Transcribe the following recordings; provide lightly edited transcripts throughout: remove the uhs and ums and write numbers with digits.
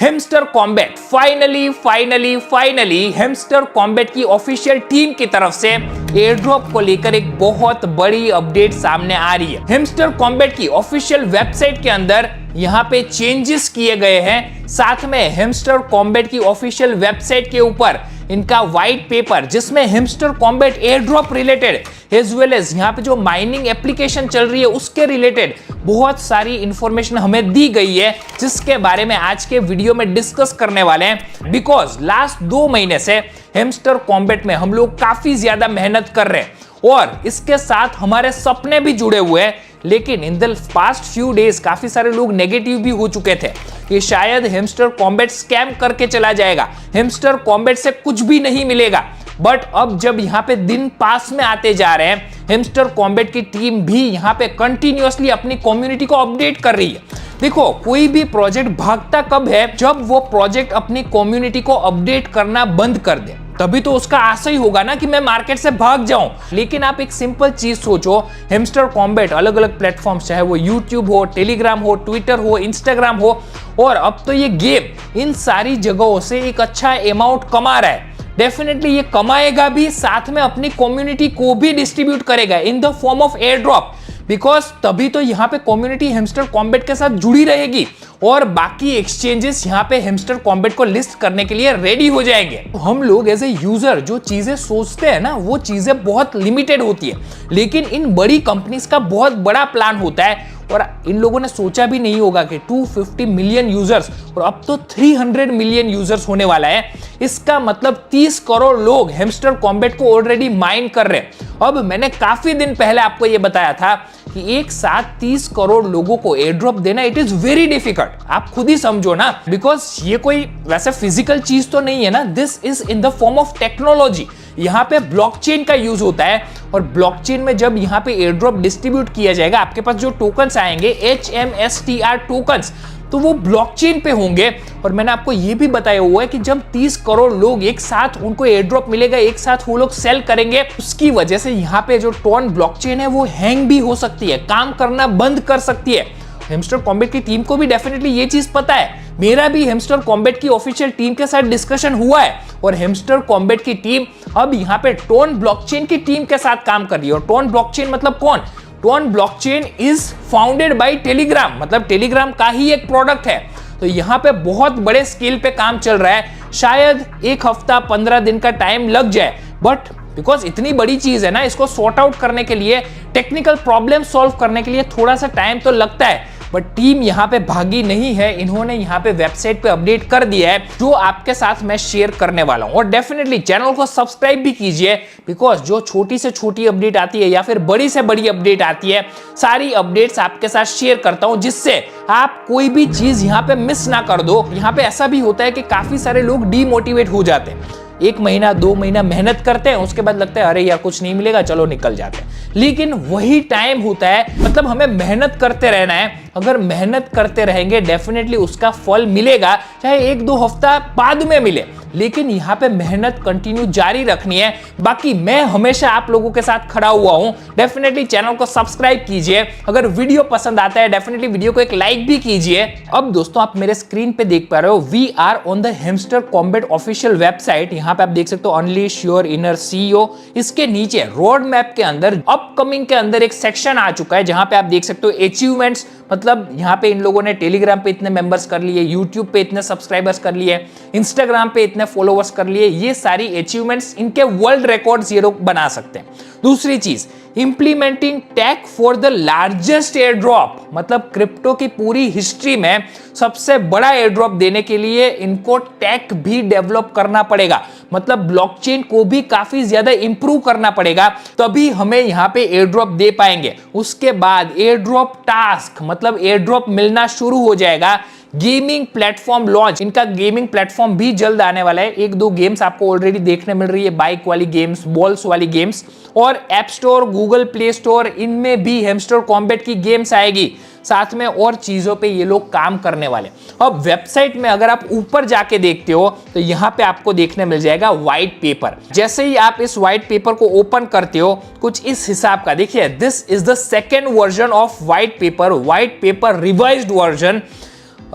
Hamster combat finally hamster Kombat की official team की तरफ से एयर ड्रॉप को लेकर एक बहुत बड़ी अपडेट सामने आ रही है। हेमस्टर कॉम्बैट की ऑफिशियल वेबसाइट के अंदर यहाँ पे चेंजेस किए गए हैं। साथ में हेमस्टर कॉम्बैट की ऑफिशियल वेबसाइट के ऊपर इनका व्हाइट पेपर जिसमें Hamster Kombat airdrop related as well as यहाँ पे जो माइनिंग एप्लीकेशन चल रही है उसके रिलेटेड बहुत सारी इंफॉर्मेशन हमें दी गई है, जिसके बारे में आज के वीडियो में डिस्कस करने वाले हैं। बिकॉज लास्ट 2 महीने से हेमस्टर कॉम्बैट में हम लोग काफी ज्यादा मेहनत कर रहे हैं और इसके साथ हमारे सपने भी जुड़े हुए हैं। लेकिन in the past few days काफी सारे लोग नेगेटिव भी हो चुके थे कि शायद हेमस्टर कॉम्बैट स्कैम करके चला जाएगा, हेमस्टर कॉम्बैट से कुछ भी नहीं मिलेगा। बट अब जब यहाँ पे दिन पास में आते जा रहे हैं, हेमस्टर कॉम्बैट की टीम भी यहाँ पे कंटिन्यूअसली अपनी कम्युनिटी को अपडेट कर रही है। देखो, कोई भी प्रोजेक्ट भागता कब है, जब वो प्रोजेक्ट अपनी कम्युनिटी को अपडेट करना बंद कर दे, तभी तो उसका आशा ही होगा ना कि मैं मार्केट से भाग जाऊं। लेकिन आप एक सिंपल चीज सोचो, हेमस्टर कॉम्बैट अलग अलग प्लेटफॉर्म्स, चाहे वो यूट्यूब हो, टेलीग्राम हो, ट्विटर हो, इंस्टाग्राम हो, और अब तो ये गेम इन सारी जगहों से एक अच्छा अमाउंट कमा रहा है। डेफिनेटली ये कमाएगा भी, साथ में अपनी कम्युनिटी को भी डिस्ट्रीब्यूट करेगा in the form of air drop. Because तभी तो यहाँ पे कम्युनिटी हेमस्टर कॉम्बैट के साथ जुड़ी रहेगी और बाकी एक्सचेंजेस यहाँ पे हेमस्टर कॉम्बैट को लिस्ट करने के लिए रेडी हो जाएंगे। तो हम लोग एज ए यूजर जो चीजें सोचते हैं ना, वो चीजें बहुत लिमिटेड होती है, लेकिन इन बड़ी कंपनीज का बहुत बड़ा प्लान होता है और इन लोगों ने सोचा भी नहीं होगा कि 250 मिलियन यूजर्स और अब तो 300 मिलियन यूजर्स होने वाला है। इसका मतलब 30 करोड़ लोग हेमस्टर कॉम्बैट को ऑलरेडी माइन कर रहे हैं। अब मैंने काफी दिन पहले आपको यह बताया था कि एक साथ 30 करोड़ लोगों को एयर ड्रॉप देना इट इज वेरी डिफिकल्ट। आप खुद ही समझो ना, बिकॉज ये कोई वैसे फिजिकल चीज तो नहीं है ना, this is in the form of technology. यहाँ पे ब्लॉकचेन का यूज होता है और ब्लॉकचेन में जब यहाँ पे एयर ड्रॉप डिस्ट्रीब्यूट किया जाएगा, आपके पास जो टोकन्स आएंगे HMSTR टोकन्स, तो वो ब्लॉकचेन पे होंगे। और मैंने आपको ये भी बताया हुआ है कि जब 30 करोड़ लोग एक साथ उनको एयर ड्रॉप मिलेगा, एक साथ वो लोग सेल करेंगे, उसकी वजह से यहाँ पे जो टोन ब्लॉकचेन है वो हैंग भी हो सकती है, काम करना बंद कर सकती है। हेमस्टर कॉम्बैट की टीम को भी डेफिनेटली ये चीज पता है। मेरा भी हेमस्टर कॉम्बैट की ऑफिशियल टीम के साथ डिस्कशन हुआ है और हेमस्टर कॉम्बैट की टीम अब यहाँ पे टोन ब्लॉकचेन की टीम के साथ काम कर रही है। और टोन ब्लॉकचेन मतलब कौन? Tone blockchain is founded by Telegram, मतलब टेलीग्राम का ही एक प्रोडक्ट है। तो यहाँ पे बहुत बड़े स्केल पे काम चल रहा है। शायद 1 हफ्ता 15 दिन का टाइम लग जाए, बट बिकॉज इतनी बड़ी चीज है ना, इसको सॉर्ट आउट करने के लिए, टेक्निकल प्रॉब्लम सॉल्व करने के लिए थोड़ा सा टाइम तो लगता है। बट टीम यहाँ पे भागी नहीं है, इन्होंने यहाँ पे वेबसाइट पे अपडेट कर दिया है, जो आपके साथ मैं शेयर करने वाला हूँ। और डेफिनेटली चैनल को सब्सक्राइब भी कीजिए, बिकॉज जो छोटी से छोटी अपडेट आती है या फिर बड़ी से बड़ी अपडेट आती है, सारी अपडेट्स आपके साथ शेयर करता हूँ, जिससे आप कोई भी चीज यहाँ पे मिस ना कर दो। यहाँ पे ऐसा भी होता है कि काफी सारे लोग डीमोटिवेट हो जाते हैं, 1 महीना 2 महीना मेहनत करते हैं, उसके बाद लगता है अरे यार कुछ नहीं मिलेगा, चलो निकल जाते हैं। लेकिन वही टाइम होता है, मतलब हमें मेहनत करते रहना है। अगर मेहनत करते रहेंगे डेफिनेटली उसका फल मिलेगा, चाहे 1-2 हफ्ता बाद में मिले, लेकिन यहाँ पे मेहनत कंटिन्यू जारी रखनी है। बाकी मैं हमेशा आप लोगों के साथ खड़ा हुआ हूं। डेफिनेटली चैनल को सब्सक्राइब कीजिए, अगर वीडियो पसंद आता है डेफिनेटली वीडियो को एक लाइक भी कीजिए। अब दोस्तों, आप मेरे स्क्रीन पे देख पा रहे हो, we are on the Hamster Kombat official website. यहाँ पे आप देख सकते हो अनलीश योर इनर CEO। इसके नीचे रोड मैप के अंदर अपकमिंग के अंदर एक सेक्शन आ चुका है, जहां पे आप देख सकते हो अचीवमेंट्स, मतलब यहाँ पे इन लोगों ने टेलीग्राम पे इतने मेंबर्स कर लिए, यूट्यूब पे इतने सब्सक्राइबर्स कर लिए, इंस्टाग्राम पे इतने फॉलोवर्स कर लिए। ये सारी अचीवमेंट्स, इनके वर्ल्ड रिकॉर्ड्स ये लोग बना सकते हैं। दूसरी चीज, implementing tag for the largest air drop, मतलब क्रिप्टो की पूरी हिस्ट्री में सबसे बड़ा एयर ड्रॉप देने के लिए इनको टैग भी डेवलप करना पड़ेगा, मतलब ब्लॉकचेन को भी काफी ज्यादा इंप्रूव करना पड़ेगा, तभी हमें यहाँ पे एयर ड्रॉप दे पाएंगे। उसके बाद एयर ड्रॉप टास्क, मतलब एयर ड्रॉप मिलना शुरू हो जाएगा। गेमिंग प्लेटफॉर्म लॉन्च, इनका गेमिंग प्लेटफॉर्म भी जल्द आने वाला है। 1-2 गेम्स आपको ऑलरेडी देखने मिल रही है, बाइक वाली गेम्स, बॉल्स वाली गेम्स, और app store, Google play store, इनमें भी हेमस्टर कॉम्बैट की गेम्स आएगी। साथ में और चीजों पे ये लोग काम करने वाले। अब वेबसाइट में अगर आप ऊपर जाके देखते हो तो यहाँ पे आपको देखने मिल जाएगा व्हाइट पेपर। जैसे ही आप इस व्हाइट पेपर को ओपन करते हो, कुछ इस हिसाब का देखिए, this is the second version of white paper revised version.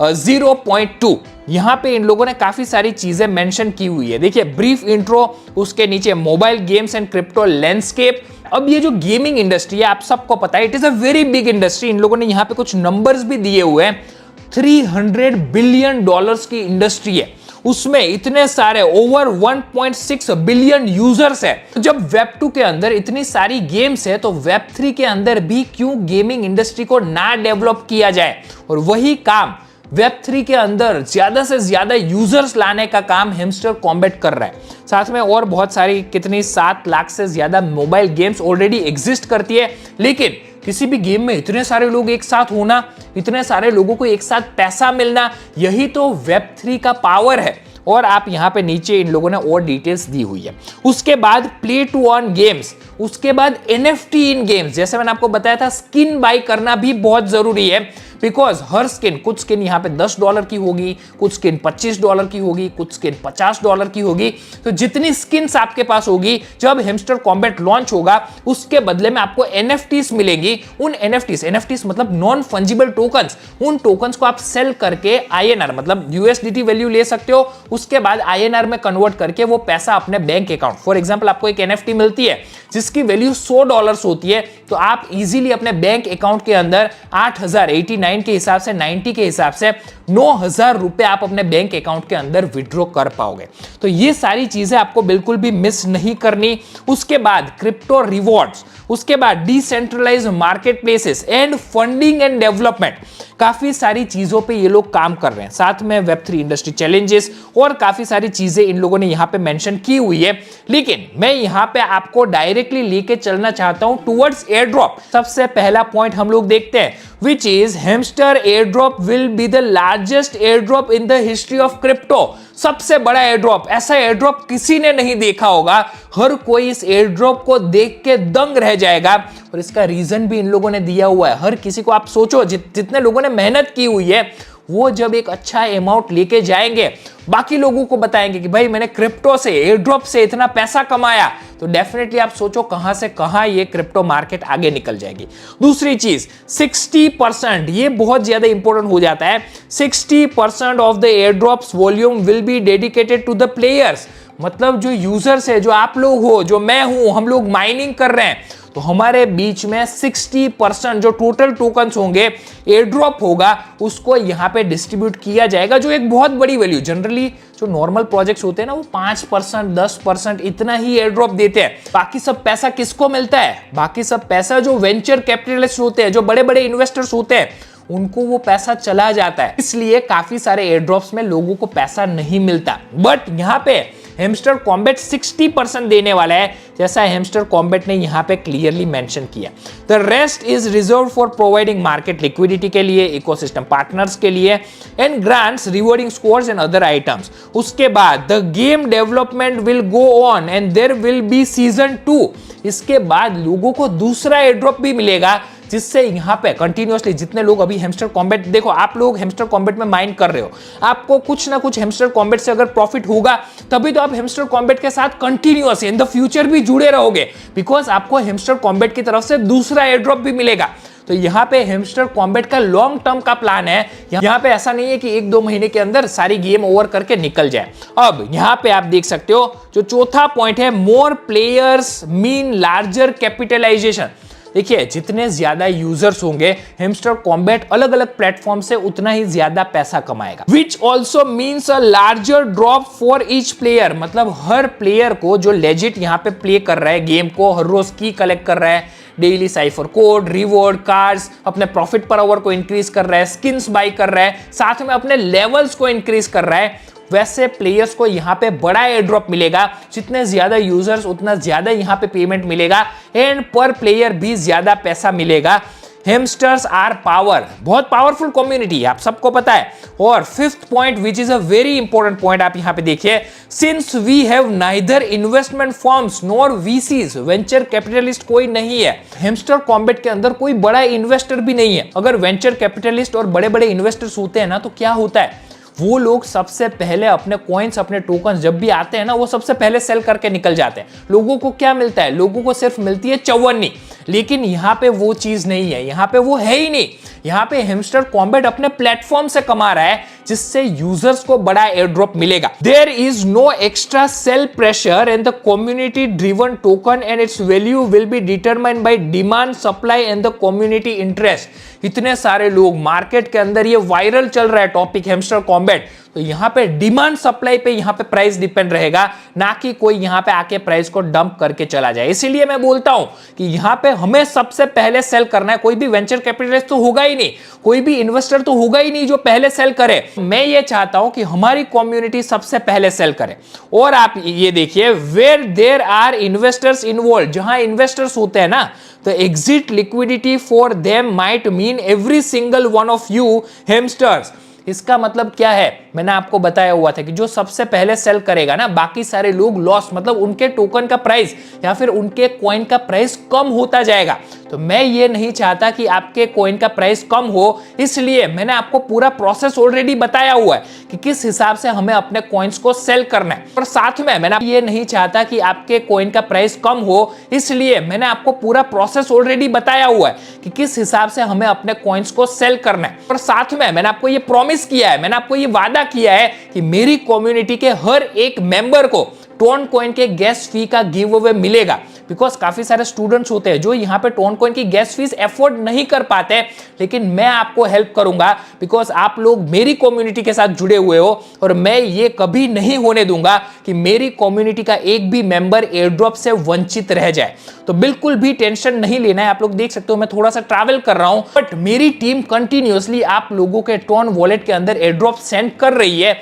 0.2। यहाँ पे इन लोगों ने काफी सारी चीजें मेंशन की हुई है। देखिए, ब्रीफ इंट्रो, उसके नीचे mobile games and crypto landscape. अब ये जो गेमिंग इंडस्ट्री है, आप सबको पता है, it is a very big industry. इन लोगों ने यहाँ पे कुछ नंबर्स भी दिए हुए हैं। $300 बिलियन की इंडस्ट्री है, उसमें इतने सारे ओवर 1.6 बिलियन यूजर्स है। तो जब वेब 2 के अंदर इतनी सारी गेम्स है, तो वेब 3 के अंदर भी क्यों गेमिंग इंडस्ट्री को ना डेवलप किया जाए। और वही काम वेब 3 के अंदर ज्यादा से ज्यादा यूजर्स लाने का काम हेमस्टर कॉम्बैट कर रहा है। साथ में और बहुत सारी, कितनी 7 लाख से ज्यादा मोबाइल गेम्स ऑलरेडी एग्जिस्ट करती है। लेकिन किसी भी गेम में इतने सारे लोग एक साथ होना, इतने सारे लोगों को एक साथ पैसा मिलना, यही तो वेब 3 का पावर है। और आप यहाँ पे नीचे इन लोगों ने और डिटेल्स दी हुई है। उसके बाद प्ले टू अर्न गेम्स, उसके बाद NFT इन गेम्स। जैसे मैंने आपको बताया था, स्किन बाय करना भी बहुत जरूरी है, बिकॉज हर स्किन, कुछ स्किन यहाँ पे $10 की होगी, कुछ स्किन $25 की होगी, कुछ स्किन $50 की होगी। तो जितनी स्किन्स आपके पास होगी, जब हेमस्टर कॉम्बैट लॉन्च होगा, उसके बदले में आपको NFTs मिलेंगी। उन NFTs मतलब नॉन फंजिबल टोकन्स, उन टोकन्स को आप सेल करके INR मतलब USDT वैल्यू ले सकते हो। उसके बाद INR में कन्वर्ट करके वो पैसा अपने बैंक अकाउंट, फॉर एग्जांपल आपको एक NFT मिलती है जिसकी वैल्यू $100 होती है, तो आप इजीली अपने बैंक अकाउंट के अंदर 8,089 के हिसाब से, 90 के हिसाब से 9,000 रुपए आप अपने बैंक अकाउंट के अंदर विड्रॉ कर पाओगे। तो ये सारी चीजें आपको बिल्कुल भी मिस नहीं करनी। उसके बाद क्रिप्टो रिवॉर्ड्स, उसके बाद decentralised marketplaces and funding and development, काफी सारी चीजों पे ये लोग काम कर रहे हैं। साथ में वेब 3 इंडस्ट्री चैलेंजेस और काफी सारी चीजें इन लोगों ने यहाँ पे मेंशन की हुई है। लेकिन मैं यहाँ पे आपको डायरेक्टली लेके चलना चाहता हूं टुवर्ड्स एयर ड्रॉप। सबसे पहला पॉइंट हम लोग देखते हैं, which is Hamster airdrop will be the largest airdrop in the history of crypto। सबसे बड़ा एयरड्रॉप, ऐसा एयरड्रॉप किसी ने नहीं देखा होगा। हर कोई इस एयरड्रॉप को देख के दंग रह जाएगा। और इसका रीजन भी इन लोगों ने दिया हुआ है। हर किसी को आप सोचो, जितने लोगों ने मेहनत की हुई है, वो जब एक अच्छा अमाउंट लेके जाएंगे, बाकी लोगों को बताएंगे कि भाई मैंने क्रिप्टो से, एयरड्रॉप से इतना पैसा कमाया, तो डेफिनेटली आप सोचो कहां से कहां ये क्रिप्टो मार्केट आगे निकल जाएगी। दूसरी चीज 60%, ये बहुत ज्यादा इंपॉर्टेंट हो जाता है। 60% of the airdrops volume will be dedicated to the players. मतलब जो यूजर्स है, जो आप लोग हो, जो मैं हूं, हम लोग माइनिंग कर रहे हैं, तो हमारे बीच में 60% जो टोटल टोकन्स होंगे, एयर ड्रॉप होगा, उसको यहां पे डिस्ट्रीब्यूट किया जाएगा, जो एक बहुत बड़ी वैल्यू। जनरली जो नॉर्मल प्रोजेक्ट्स होते हैं ना, वो 5%, 10% इतना ही एयर ड्रॉप देते हैं। बाकी सब पैसा किसको मिलता है? बाकी सब पैसा जो वेंचर कैपिटलिस्ट होते हैं, जो बड़े बड़े इन्वेस्टर्स होते हैं, उनको वो पैसा चला जाता है। इसलिए काफी सारे एयर ड्रॉप्स में लोगों को पैसा नहीं मिलता। बट यहां पे हेमस्टर कॉम्बैट 60% देने वाला है, जैसा हेमस्टर कॉम्बैट ने यहां पे क्लियरली मेंशन किया। The rest is reserve for providing market liquidity के लिए, इकोसिस्टम पार्टनर्स के लिए, and grants, rewarding scores and other items. उसके बाद the game development will go on and there will be season 2। इसके बाद लोगों को दूसरा एयर ड्रॉप भी मिलेगा, जिससे यहां पे कंटिन्यूअसली जितने लोग अभी हेमस्टर कॉम्बैट, देखो आप लोग हेमस्टर कॉम्बैट में माइन कर रहे हो, आपको कुछ ना कुछ हेमस्टर कॉम्बैट से अगर प्रॉफिट होगा, तभी तो आप हेमस्टर कॉम्बैट के साथ कंटिन्यूअस इन द फ्यूचर भी जुड़े रहोगे, बिकॉज आपको हेमस्टर कॉम्बैट की तरफ से दूसरा एयर ड्रॉप भी मिलेगा। तो यहाँ पे हेमस्टर कॉम्बैट का लॉन्ग टर्म का प्लान है। यहाँ पे ऐसा नहीं है कि 1-2 महीने के अंदर सारी गेम ओवर करके निकल जाए। अब यहाँ पे आप देख सकते हो, जो चौथा पॉइंट है, more players mean larger capitalisation. देखिए, जितने ज्यादा यूजर्स होंगे, हेमस्टर कॉम्बैट अलग अलग प्लेटफॉर्म से उतना ही ज्यादा पैसा कमाएगा, which also means a larger drop for each player. मतलब हर प्लेयर को, जो लेजिट यहाँ पे प्ले कर रहा है गेम को, हर रोज की कलेक्ट कर रहा है, daily cipher code, reward cards, अपने प्रॉफिट पर आवर को इंक्रीज कर रहा है, स्किन्स बाय कर रहा है, साथ में अपने लेवल्स को इंक्रीज कर रहा है, वैसे प्लेयर्स को यहाँ पे बड़ा एयर ड्रॉप मिलेगा। जितने ज्यादा यूजर्स, उतना ज्यादा यहाँ पे पेमेंट मिलेगा, एंड पर प्लेयर भी ज्यादा पैसा मिलेगा। हेमस्टर्स आर पावर, बहुत पावरफुल कम्युनिटी है, आप सबको पता है। और fifth point, which is a very important point, आप यहाँ पे देखिए, since we have neither investment firms nor VCs, venture capitalist कोई नहीं है। हेमस्टर कॉम्बैट के अंदर कोई बड़ा इन्वेस्टर भी नहीं है। अगर वेंचर कैपिटलिस्ट और बड़े बड़े इन्वेस्टर्स होते हैं ना, तो क्या होता है, वो लोग सबसे पहले अपने कॉइन्स, अपने टोकन जब भी आते हैं ना, वो सबसे पहले सेल करके निकल जाते हैं। लोगों को क्या मिलता है? लोगों को सिर्फ मिलती है चौवन्नी। लेकिन यहाँ पे वो चीज नहीं है, यहाँ पे वो है ही नहीं। यहाँ पे हेमस्टर कॉम्बैट अपने प्लेटफॉर्म से कमा रहा है, जिससे यूजर्स को बड़ा एयर ड्रॉप मिलेगा। There is no extra sell pressure and the community driven token and its value will be determined by demand, supply and the community interest. इतने सारे लोग मार्केट के अंदर, ये वायरल चल रहा है टॉपिक हेमस्टर कॉम्बैट, तो यहां पे डिमांड सप्लाई पे यहां पे प्राइस डिपेंड रहेगा, ना कि कोई यहां पे आके प्राइस को डंप करके चला जाए। इसीलिए मैं बोलता हूं कि यहां पे हमें सबसे पहले सेल करना है। कोई भी वेंचर कैपिटलिस्ट तो होगा ही नहीं, कोई भी इन्वेस्टर तो होगा ही नहीं जो पहले सेल करे। मैं ये चाहता हूं कि हमारी कम्युनिटी सबसे पहले सेल करे। और आप ये देखिए, where there are investors involve, जहां इन्वेस्टर्स होते हैं ना, तो exit liquidity for them might mean every single one of you hamsters. इसका मतलब क्या है? मैंने आपको बताया हुआ था कि जो सबसे पहले सेल करेगा ना, बाकी सारे लोग लॉस, मतलब उनके टोकन का प्राइस या फिर उनके कॉइन का प्राइस कम होता जाएगा। तो मैं ये नहीं चाहता कि आपके कॉइन का प्राइस कम हो, इसलिए मैंने आपको पूरा प्रोसेस ऑलरेडी बताया हुआ है कि किस हिसाब से हमें अपने कॉइन्स को सेल करना है। और साथ में मैंने ये नहीं चाहता कि आपके कॉइन का प्राइस कम हो, इसलिए मैंने आपको पूरा प्रोसेस ऑलरेडी बताया हुआ है कि किस हिसाब से हमें अपने कॉइन्स को सेल करना है। और साथ में मैंने आपको ये प्रॉमिस किया है, मैंने आपको ये वादा किया है कि मेरी कम्युनिटी के हर एक मेंबर को टोन कॉइन के गैस फी का गिव अवे मिलेगा। बिकॉज काफी सारे स्टूडेंट्स होते हैं जो यहाँ पे टोन कॉइन की गैस फीस अफोर्ड नहीं कर पाते, लेकिन मैं आपको हेल्प करूंगा बिकॉज आप लोग मेरी कम्युनिटी के साथ जुड़े हुए हो। और मैं ये कभी नहीं होने दूंगा कि मेरी कम्युनिटी का एक भी मेंबर एयर ड्रॉप से वंचित रह जाए। तो बिल्कुल भी टेंशन नहीं लेना है। आप लोग देख सकते हो मैं थोड़ा सा ट्रैवल कर रहा हूं, बट मेरी टीम कंटिन्यूअसली आप लोगों के टोन वॉलेट के अंदर एयर ड्रॉप सेंड कर रही है।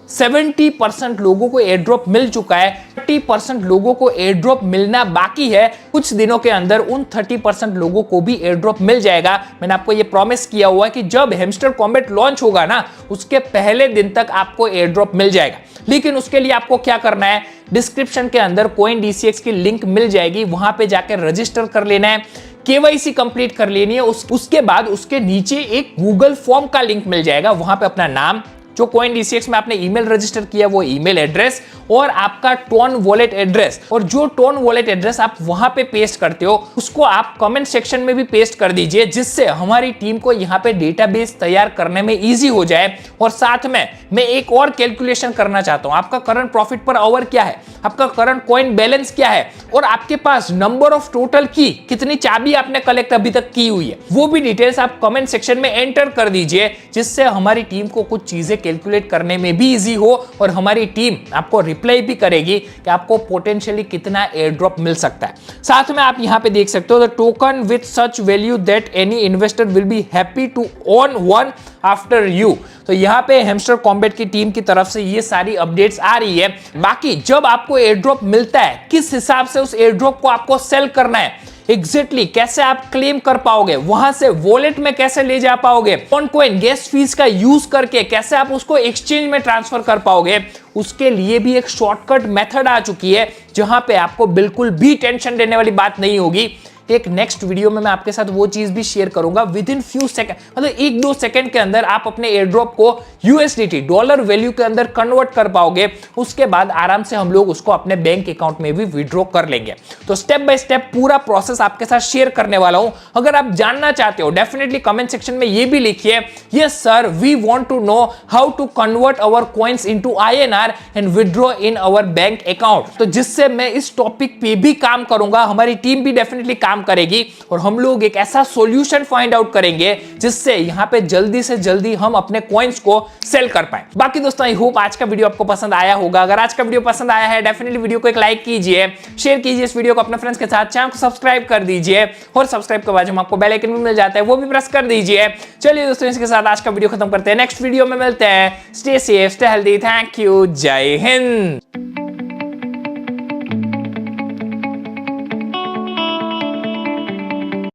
70% लोगों को एयर ड्रॉप मिल चुका है, 30% लोगों को एयर ड्रॉप मिलना बाकी है। कुछ दिनों के अंदर उन 30% लोगों को भी एयर ड्रॉप मिल जाएगा। मैंने आपको ये प्रॉमिस किया हुआ है कि जब हेमस्टर कॉम्बैट लॉन्च होगा ना, उसके पहले दिन तक आपको एयर ड्रॉप मिल जाएगा। लेकिन उसके लिए आपको क्या करना है, डिस्क्रिप्शन के अंदर CoinDCX की लिंक मिल जाएगी, वहां पे जाकर रजिस्टर कर लेना है, KYC कंप्लीट कर लेनी है। उसके बाद उसके नीचे एक गूगल फॉर्म का लिंक मिल जाएगा, वहां पे अपना नाम, जो CoinDCX में आपने ईमेल रजिस्टर किया वो ईमेल एड्रेस और आपका टोन वॉलेट एड्रेस, और जो टोन वॉलेट एड्रेस आप वहां पे पेस्ट करते हो उसको आप कमेंट सेक्शन में भी पेस्ट कर दीजिए, जिससे हमारी टीम को यहाँ पे डेटाबेस तैयार करने में इजी हो जाए। और साथ में मैं एक और कैलकुलेशन करना चाहता हूं, आपका करंट प्रॉफिट पर आवर क्या है, आपका करंट कॉइन बैलेंस क्या है, और आपके पास नंबर ऑफ टोटल की कितनी चाबी आपने कलेक्ट अभी तक की हुई है, वो भी डिटेल्स आप कमेंट सेक्शन में एंटर कर दीजिए, जिससे हमारी टीम को कुछ चीजें कैलकुलेट करने में भी इजी हो और हमारी टीम आपको रिप्लाई भी करेगी कि आपको पोटेंशियली कितना एयर ड्रॉप मिल सकता है। साथ में आप यहां पे देख सकते हो the token with such value that any investor will be happy to own one after you. तो यहाँ पे हेमस्टर कॉम्बैट की टीम की तरफ से ये सारी अपडेट्स आ रही है। बाकी जब आपको एयर ड्रॉप मिलता है, किस हिसाब से उस एयर ड्रॉप को आपको सेल करना है, एग्जैक्टली कैसे आप क्लेम कर पाओगे, वहां से वॉलेट में कैसे ले जा पाओगे, टोन कॉइन गैस फीस का यूज करके कैसे आप उसको एक्सचेंज में ट्रांसफर कर पाओगे, उसके लिए भी एक शॉर्टकट मेथड आ चुकी है, जहां पे आपको बिल्कुल भी टेंशन लेने वाली बात नहीं होगी। एक नेक्स्ट वीडियो में मैं आपके साथ वो चीज भी शेयर करूंगा। विद इन फ्यू सेकंड, मतलब 1-2 सेकंड के अंदर आप अपने एयर ड्रॉप को USDT डॉलर वैल्यू के अंदर कन्वर्ट कर पाओगे। उसके बाद आराम से हम लोग उसको अपने बैंक अकाउंट में भी विड्रॉ कर लेंगे। तो स्टेप बाय स्टेप पूरा प्रोसेस आपके साथ शेयर करने वाला हूं। अगर आप जानना चाहते हो डेफिनेटली कमेंट सेक्शन में ये भी लिखिए, yes sir we want to know how to convert our coins into INR and withdraw in our bank account. तो जिससे मैं इस टॉपिक पे भी काम करूंगा, हमारी टीम भी डेफिनेटली काम करेगी और हम लोग एक ऐसा सॉल्यूशन फाइंड आउट करेंगे जिससे यहां पे जल्दी से जल्दी हम अपने कॉइंस को सेल कर पाए। बाकी दोस्तों आई होप आज का वीडियो आपको पसंद आया होगा। अगर आज का वीडियो पसंद आया है डेफिनेटली वीडियो को एक लाइक कीजिए, शेयर कीजिए इस वीडियो को अपने फ्रेंड्स के साथ, चैनल को सब्सक्राइब कर दीजिए और सब्सक्राइब के बाद आपको बेल आइकन भी मिल जाता है वो भी प्रेस कर दीजिए। चलिए दोस्तों इसके साथ आज का वीडियो खत्म करते हैं, नेक्स्ट वीडियो में मिलते हैं। Stay safe, stay healthy, thank you, जय हिंद।